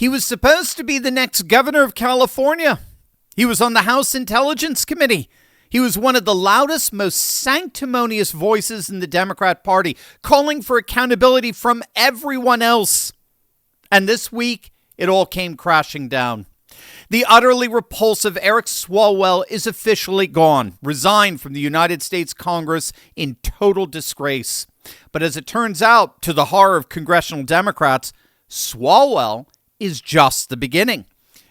He was supposed to be the next governor of California. He was on the House Intelligence Committee. He was one of the loudest, most sanctimonious voices in the Democrat Party, calling for accountability from everyone else. And this week, it all came crashing down. The utterly repulsive Eric Swalwell is officially gone, resigned from the United States Congress in total disgrace. But as it turns out, to the horror of congressional Democrats, Swalwell is just the beginning.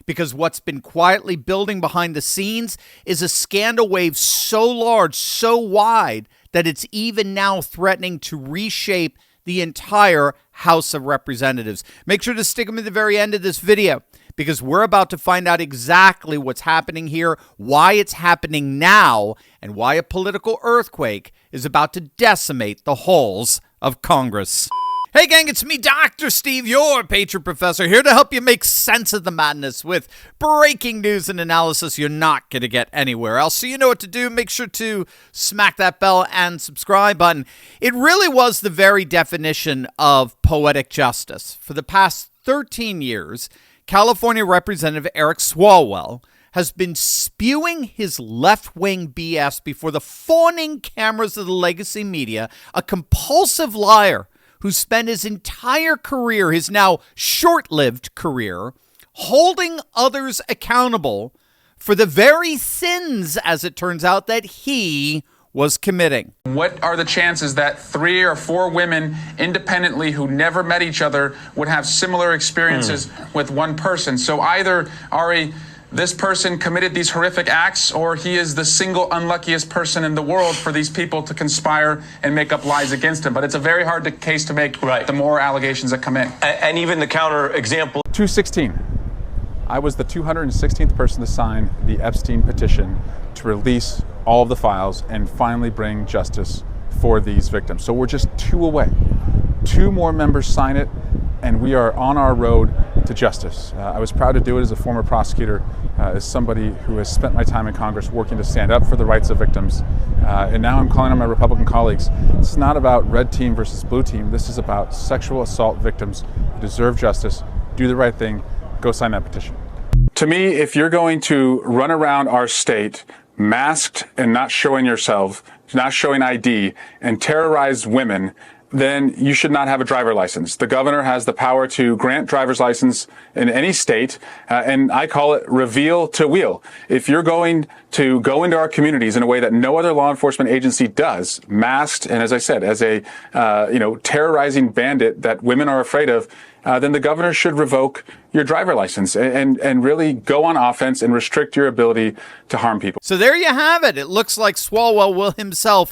Because what's been quietly building behind the scenes is a scandal wave so large, so wide, that it's even now threatening to reshape the entire House of Representatives. Make sure to stick them to the very end of this video, because we're about to find out exactly what's happening here, why it's happening now, and why a political earthquake is about to decimate the halls of Congress. Hey gang, it's me, Dr. Steve, your Patriot Professor, here to help you make sense of the madness with breaking news and analysis you're not going to get anywhere else. So you know what to do. Make sure to smack that bell and subscribe button. It really was the very definition of poetic justice. For the past 13 years, California Representative Eric Swalwell has been spewing his left-wing BS before the fawning cameras of the legacy media, a compulsive liar who spent his entire career, his now short-lived career, holding others accountable for the very sins, as it turns out, that he was committing. What are the chances that 3 or 4 women independently who never met each other would have similar experiences with one person? So either, Ari, this person committed these horrific acts, or he is the single unluckiest person in the world for these people to conspire and make up lies against him. But it's a very hard case to make, right, the more allegations that come in. And even the counter example. 216. I was the 216th person to sign the Epstein petition to release all of the files and finally bring justice for these victims. So we're just 2 away. 2 more members sign it, and we are on our road to justice. I was proud to do it as a former prosecutor, as somebody who has spent my time in Congress working to stand up for the rights of victims. And now I'm calling on my Republican colleagues. This is not about red team versus blue team. This is about sexual assault victims who deserve justice. Do the right thing. Go sign that petition. To me, if you're going to run around our state masked and not showing yourself, not showing ID, and terrorize women, then you should not have a driver license. The governor has the power to grant driver's license in any state, and I call it reveal to wheel. If you're going to go into our communities in a way that no other law enforcement agency does, masked and, as I said, as a terrorizing bandit that women are afraid of, then the governor should revoke your driver license and really go on offense and restrict your ability to harm people. So there you have it. It looks like Swalwell will himself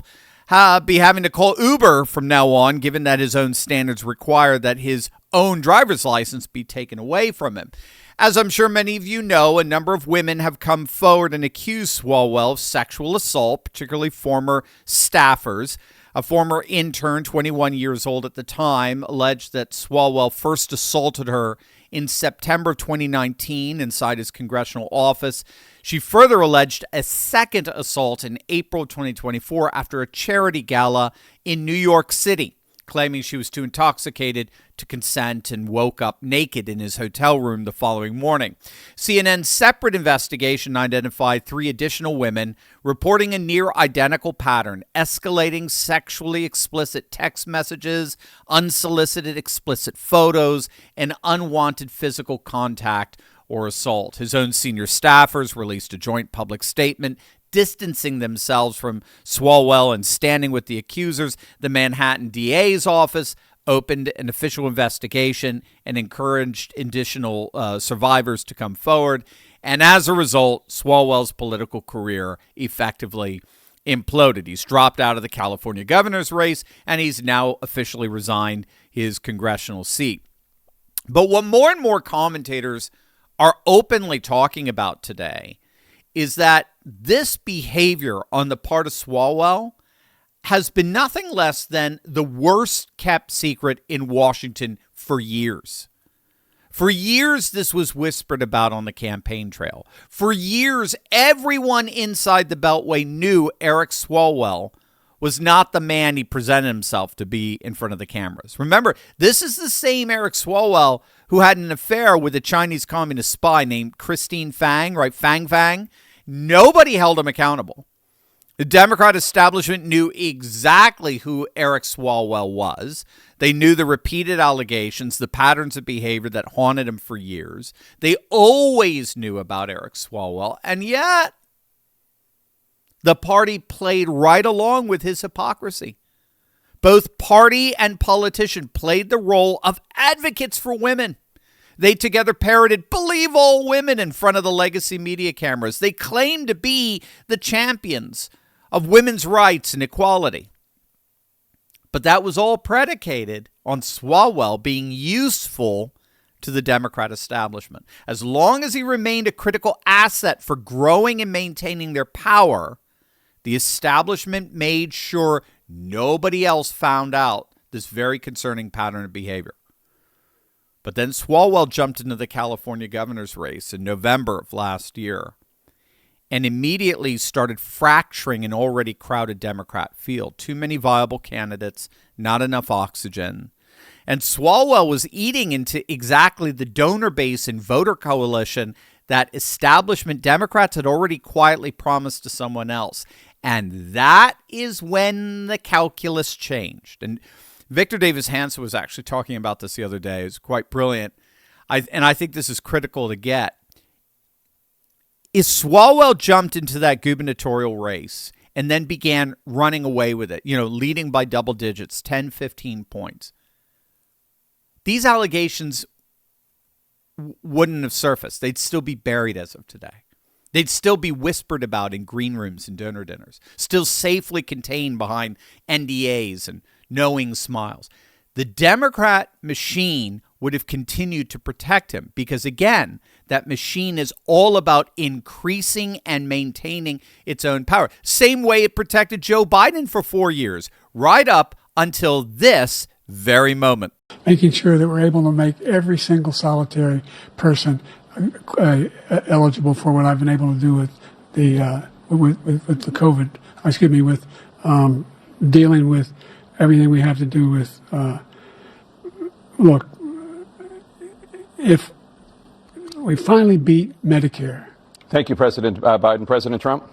be having to call Uber from now on, given that his own standards require that his own driver's license be taken away from him. As I'm sure many of you know, a number of women have come forward and accused Swalwell of sexual assault, particularly former staffers. A former intern, 21 years old at the time, alleged that Swalwell first assaulted her in September 2019 inside his congressional office. She further alleged a second assault in April 2024 after a charity gala in New York City, claiming she was too intoxicated to consent and woke up naked in his hotel room the following morning. CNN's separate investigation identified 3 additional women reporting a near-identical pattern, escalating sexually explicit text messages, unsolicited explicit photos, and unwanted physical contact or assault. His own senior staffers released a joint public statement distancing themselves from Swalwell and standing with the accusers. The Manhattan DA's office opened an official investigation and encouraged additional survivors to come forward. And as a result, Swalwell's political career effectively imploded. He's dropped out of the California governor's race, and he's now officially resigned his congressional seat. But what more and more commentators are openly talking about today is that this behavior on the part of Swalwell has been nothing less than the worst kept secret in Washington for years. For years, this was whispered about on the campaign trail. For years, everyone inside the Beltway knew Eric Swalwell was not the man he presented himself to be in front of the cameras. Remember, this is the same Eric Swalwell who had an affair with a Chinese communist spy named Christine Fang, right? Fang. Nobody held him accountable. The Democrat establishment knew exactly who Eric Swalwell was. They knew the repeated allegations, the patterns of behavior that haunted him for years. They always knew about Eric Swalwell, and yet the party played right along with his hypocrisy. Both party and politician played the role of advocates for women. They together parroted "believe all women" in front of the legacy media cameras. They claimed to be the champions of women's rights and equality. But that was all predicated on Swalwell being useful to the Democrat establishment. As long as he remained a critical asset for growing and maintaining their power, the establishment made sure nobody else found out this very concerning pattern of behavior. But then Swalwell jumped into the California governor's race in November of last year and immediately started fracturing an already crowded Democrat field. Too many viable candidates, not enough oxygen. And Swalwell was eating into exactly the donor base and voter coalition that establishment Democrats had already quietly promised to someone else. And that is when the calculus changed. And Victor Davis Hanson was actually talking about this the other day. It was quite brilliant. I think this is critical to get. Is Swalwell jumped into that gubernatorial race and then began running away with it, leading by double digits, 10, 15 points. These allegations wouldn't have surfaced. They'd still be buried as of today. They'd still be whispered about in green rooms and donor dinners, still safely contained behind NDAs and knowing smiles. The Democrat machine would have continued to protect him because, again, that machine is all about increasing and maintaining its own power. Same way it protected Joe Biden for 4 years, right up until this very moment. Making sure that we're able to make every single solitary person eligible for what I've been able to do with the with the COVID. With dealing with everything we have to do with. Look, if we finally beat Medicare. Thank you, President Biden. President Trump?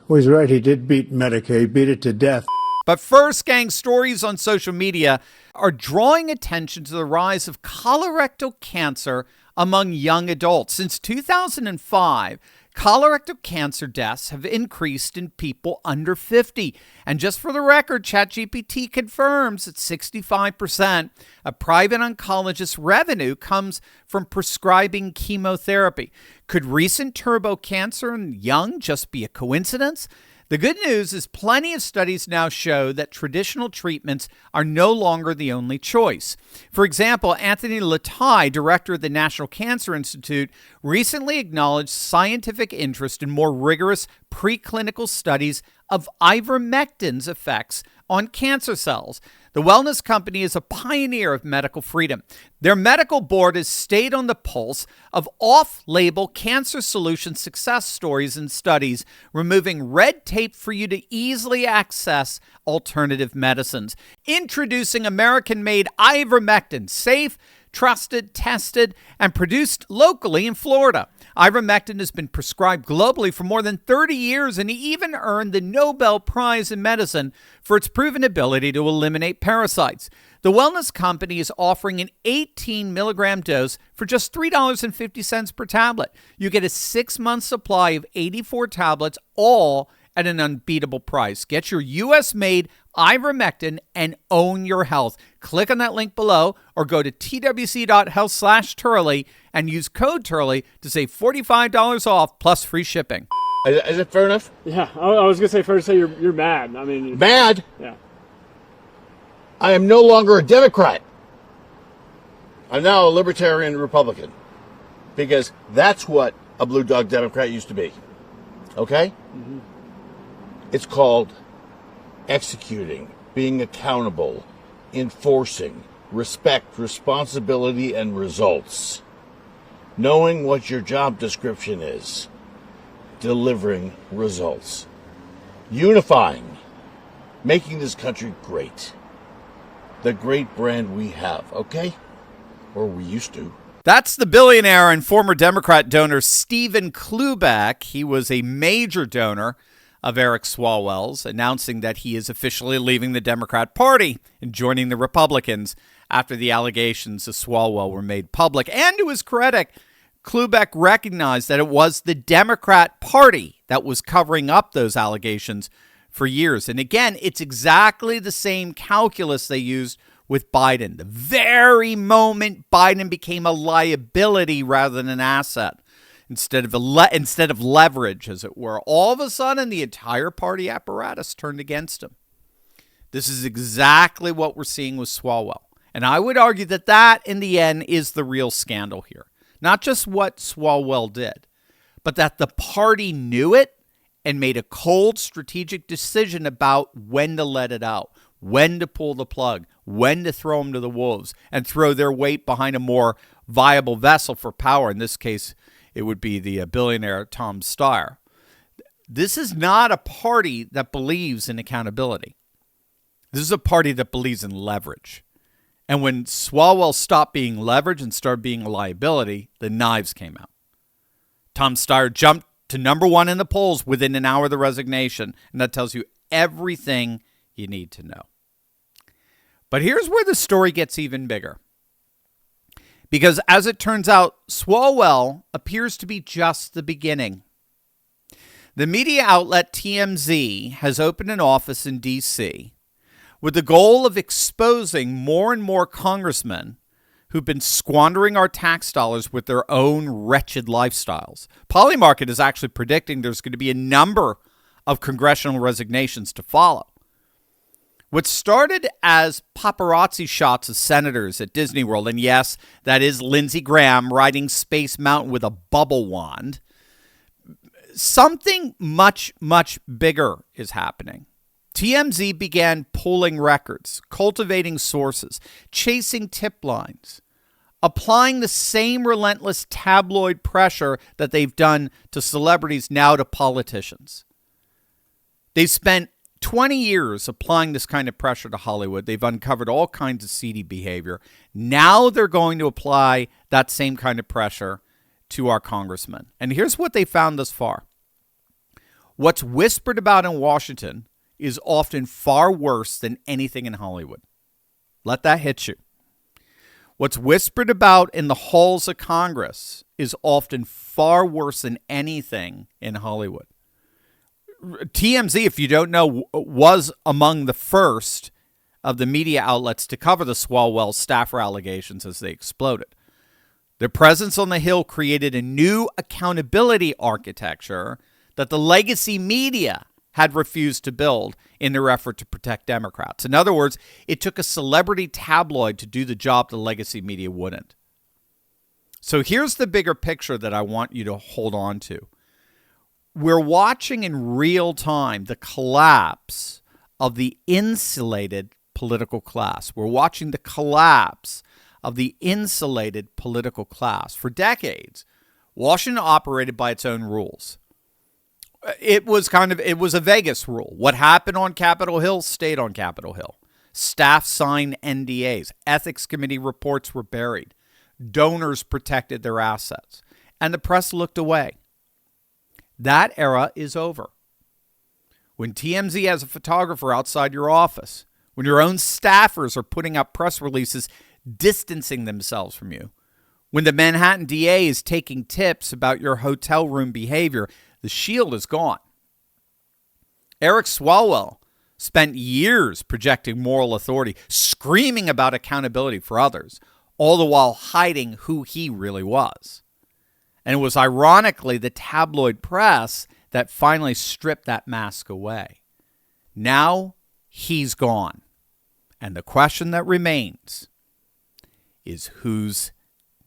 Well, he's right. He did beat Medicaid. He beat it to death. But first, gang, stories on social media are drawing attention to the rise of colorectal cancer among young adults. Since 2005, colorectal cancer deaths have increased in people under 50. And just for the record, ChatGPT confirms that 65% of private oncologist revenue comes from prescribing chemotherapy. Could recent turbo cancer in young just be a coincidence? The good news is plenty of studies now show that traditional treatments are no longer the only choice. For example, Anthony Latai, director of the National Cancer Institute, recently acknowledged scientific interest in more rigorous preclinical studies of ivermectin's effects on cancer cells. The wellness company is a pioneer of medical freedom. Their medical board has stayed on the pulse of off-label cancer solution success stories and studies, removing red tape for you to easily access alternative medicines. Introducing American-made ivermectin, safe, trusted, tested, and produced locally in Florida. Ivermectin has been prescribed globally for more than 30 years, and he even earned the Nobel Prize in Medicine for its proven ability to eliminate parasites. The wellness company is offering an 18 milligram dose for just $3.50 per tablet. You get a 6-month supply of 84 tablets, all at an unbeatable price. Get your U.S.-made ivermectin and own your health. Click on that link below or go to twc.health/Turley and use code Turley to save $45 off plus free shipping. Is it fair enough? Yeah, I was going to say fair to say you're mad. I mean, mad? Yeah. I am no longer a Democrat. I'm now a libertarian Republican because that's what a blue dog Democrat used to be. Okay? Mm-hmm. It's called executing, being accountable, enforcing, respect, responsibility, and results. Knowing what your job description is. Delivering results. Unifying. making this country great. The great brand we have, okay? Or we used to. That's the billionaire and former Democrat donor Stephen Klubeck. He was a major donor of Eric Swalwell's, announcing that he is officially leaving the Democrat Party and joining the Republicans after the allegations of Swalwell were made public. And to his credit, Klubeck recognized that it was the Democrat Party that was covering up those allegations for years. And again, it's exactly the same calculus they used with Biden. The very moment Biden became a liability rather than an asset, instead of leverage, as it were, all of a sudden the entire party apparatus turned against him. This is exactly what we're seeing with Swalwell. And I would argue that that, in the end, is the real scandal here. Not just what Swalwell did, but that the party knew it and made a cold strategic decision about when to let it out, when to pull the plug, when to throw them to the wolves and throw their weight behind a more viable vessel for power. In this case, it would be the billionaire Tom Steyer. This is not a party that believes in accountability. This is a party that believes in leverage. And when Swalwell stopped being leverage and started being a liability, the knives came out. Tom Steyer jumped to number one in the polls within an hour of the resignation, and that tells you everything you need to know. But here's where the story gets even bigger. Because as it turns out, Swalwell appears to be just the beginning. The media outlet TMZ has opened an office in D.C. with the goal of exposing more and more congressmen who've been squandering our tax dollars with their own wretched lifestyles. Polymarket is actually predicting there's going to be a number of congressional resignations to follow. What started as paparazzi shots of senators at Disney World, and yes, that is Lindsey Graham riding Space Mountain with a bubble wand, something much, much bigger is happening. TMZ began pulling records, cultivating sources, chasing tip lines, applying the same relentless tabloid pressure that they've done to celebrities, now to politicians. They've spent 20 years applying this kind of pressure to Hollywood. They've uncovered all kinds of seedy behavior. Now they're going to apply that same kind of pressure to our congressmen. And here's what they found thus far. What's whispered about in Washington is often far worse than anything in Hollywood. Let that hit you. What's whispered about in the halls of Congress is often far worse than anything in Hollywood. TMZ, if you don't know, was among the first of the media outlets to cover the Swalwell staffer allegations as they exploded. Their presence on the Hill created a new accountability architecture that the legacy media had refused to build in their effort to protect Democrats. In other words, it took a celebrity tabloid to do the job the legacy media wouldn't. So here's the bigger picture that I want you to hold on to. We're watching in real time the collapse of the insulated political class. We're watching the collapse of the insulated political class. For decades, Washington operated by its own rules. It was a Vegas rule. What happened on Capitol Hill stayed on Capitol Hill. Staff signed NDAs. Ethics committee reports were buried. Donors protected their assets. And the press looked away. That era is over. When TMZ has a photographer outside your office, when your own staffers are putting out press releases distancing themselves from you, when the Manhattan DA is taking tips about your hotel room behavior, the shield is gone. Eric Swalwell spent years projecting moral authority, screaming about accountability for others, all the while hiding who he really was. And it was ironically the tabloid press that finally stripped that mask away. Now he's gone. And the question that remains is who's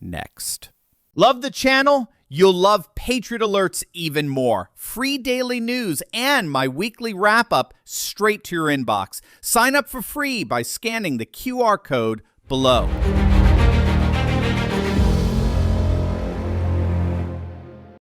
next? Love the channel? You'll love Patriot Alerts even more. Free daily news and my weekly wrap-up straight to your inbox. Sign up for free by scanning the QR code below.